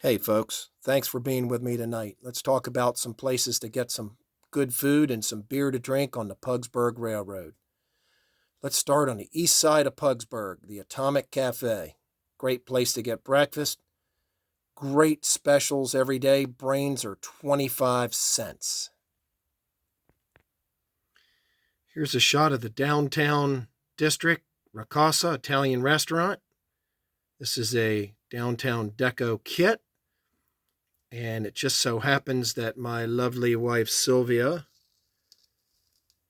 Hey, folks, thanks for being with me tonight. Let's talk about some places to get some good food and some beer to drink on the Pugsburg Railroad. Let's start on the east side of Pugsburg, the Atomic Cafe. Great place to get breakfast. Great specials every day. Brains are 25 cents. Here's a shot of the downtown district, Ricasa Italian restaurant. This is a downtown deco kit. And it just so happens that my lovely wife Sylvia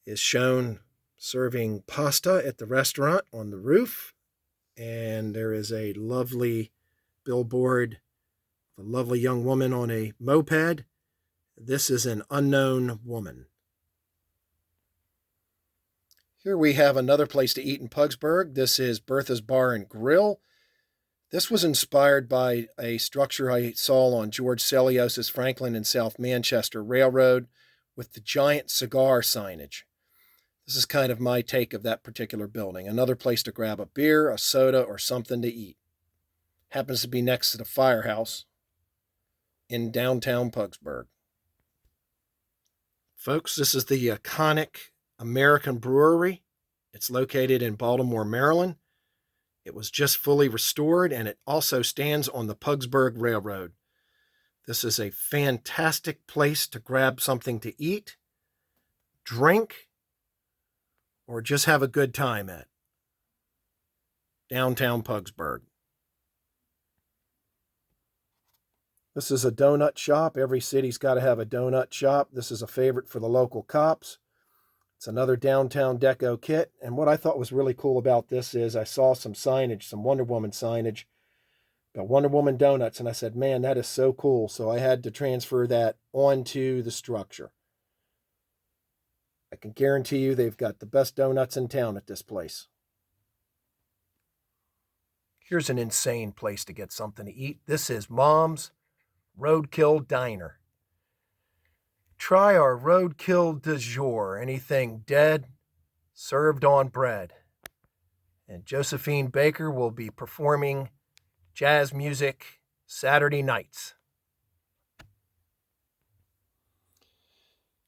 is shown serving pasta at the restaurant on the roof. And there is a lovely billboard, a lovely young woman on a moped. This is an unknown woman. Here we have another place to eat in Pugsburg. This is Bertha's Bar and Grill. This was inspired by a structure I saw on George Selious's Franklin and South Manchester Railroad with the giant cigar signage. This is kind of my take of that particular building. Another place to grab a beer, a soda, or something to eat. Happens to be next to the firehouse in downtown Pugsburg. Folks, this is the iconic American Brewery. It's located in Baltimore, Maryland. It was just fully restored, and it also stands on the Pugsburg Railroad. This is a fantastic place to grab something to eat, drink, or just have a good time at. Downtown Pugsburg. This is a donut shop. Every city's got to have a donut shop. This is a favorite for the local cops. It's another downtown deco kit. And what I thought was really cool about this is I saw some signage, some Wonder Woman signage about Wonder Woman donuts. And I said, man, that is so cool. So I had to transfer that onto the structure. I can guarantee you they've got the best donuts in town at this place. Here's an insane place to get something to eat. This is Mom's Roadkill Diner. Try our roadkill du jour, anything dead, served on bread. And Josephine Baker will be performing jazz music Saturday nights.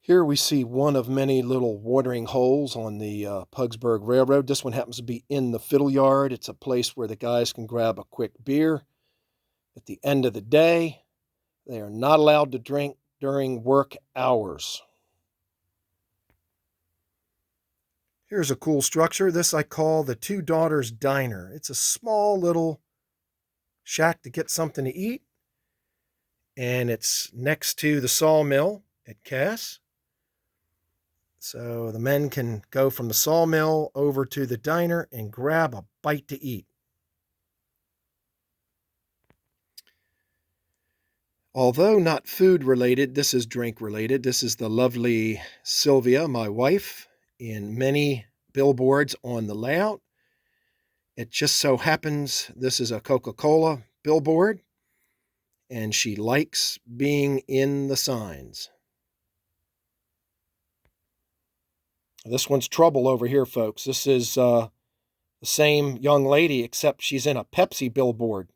Here we see one of many little watering holes on the Pugsburg Railroad. This one happens to be in the Fiddle Yard. It's a place where the guys can grab a quick beer. At the end of the day, they are not allowed to drink during work hours. Here's a cool structure. This I call the Two Daughters Diner. It's a small little shack to get something to eat. And it's next to the sawmill at Cass. So the men can go from the sawmill over to the diner and grab a bite to eat. Although not food related, this is drink related. This is the lovely Sylvia, my wife, in many billboards on the layout. It just so happens this is a Coca-Cola billboard, and she likes being in the signs. This one's trouble over here, folks. This is the same young lady, except she's in a Pepsi billboard.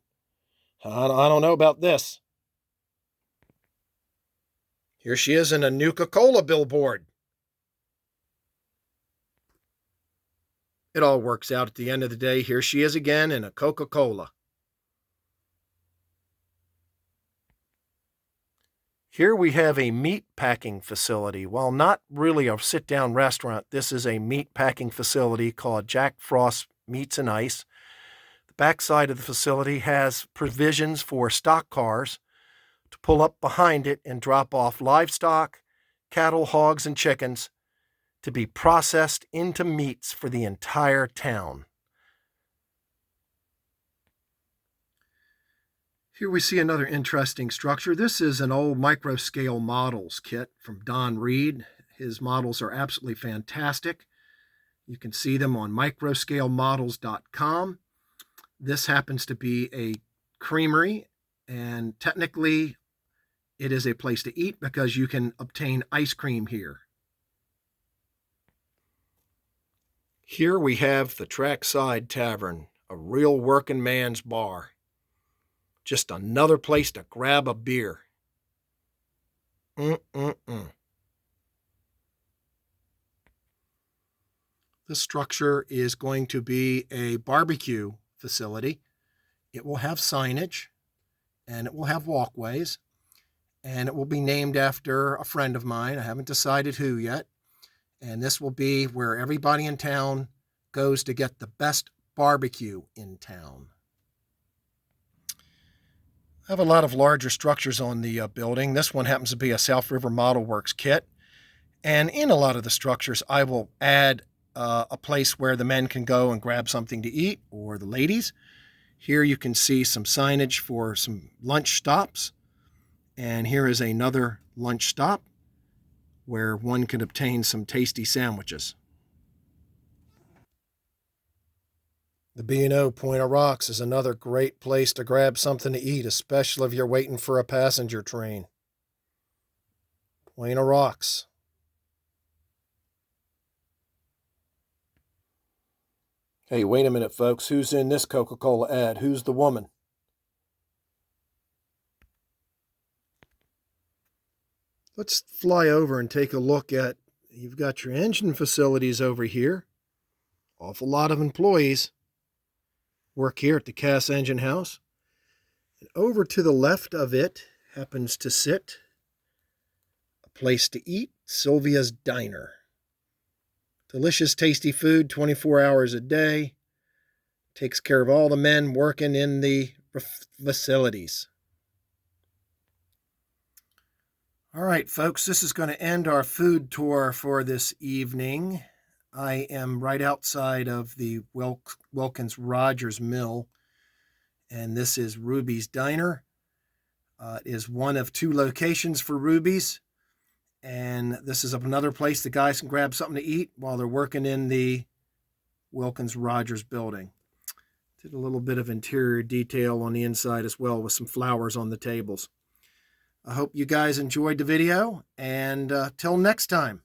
I don't know about this. Here she is in a Nuka-Cola billboard. It all works out at the end of the day. Here she is again in a Coca-Cola. Here we have a meat packing facility. While not really a sit-down restaurant, this is a meat packing facility called Jack Frost Meats and Ice. The backside of the facility has provisions for stock cars to pull up behind it and drop off livestock, cattle, hogs, and chickens to be processed into meats for the entire town. Here we see another interesting structure. This is an old micro-scale models kit from Don Reed. His models are absolutely fantastic. You can see them on microscalemodels.com. This happens to be a creamery, and technically it is a place to eat because you can obtain ice cream here. Here we have the Trackside Tavern, a real working man's bar. just another place to grab a beer. Mm-mm-mm. This structure is going to be a barbecue facility. It will have signage, and it will have walkways, and it will be named after a friend of mine. I haven't decided who yet. And this will be where everybody in town goes to get the best barbecue in town. I have a lot of larger structures on the building. This one happens to be a South River Model Works kit. And in a lot of the structures, I will add a place where the men can go and grab something to eat, or the ladies. Here you can see some signage for some lunch stops. And here is another lunch stop where one can obtain some tasty sandwiches. The B&O Point of Rocks is another great place to grab something to eat, especially if you're waiting for a passenger train. Point of Rocks. Hey, wait a minute, folks. Who's in this Coca-Cola ad? Who's the woman? Let's fly over and take a look at, you've got your engine facilities over here. Awful lot of employees work here at the Cass Engine House. And over to the left of it happens to sit a place to eat, Sylvia's Diner. Delicious, tasty food 24 hours a day. Takes care of all the men working in the facilities. All right, folks, this is going to end our food tour for this evening. I am right outside of the Wilkins Rogers Mill, and this is Ruby's Diner. It is one of 2 locations for Ruby's, and this is another place the guys can grab something to eat while they're working in the Wilkins Rogers building. Did a little bit of interior detail on the inside as well with some flowers on the tables. I hope you guys enjoyed the video, and till next time.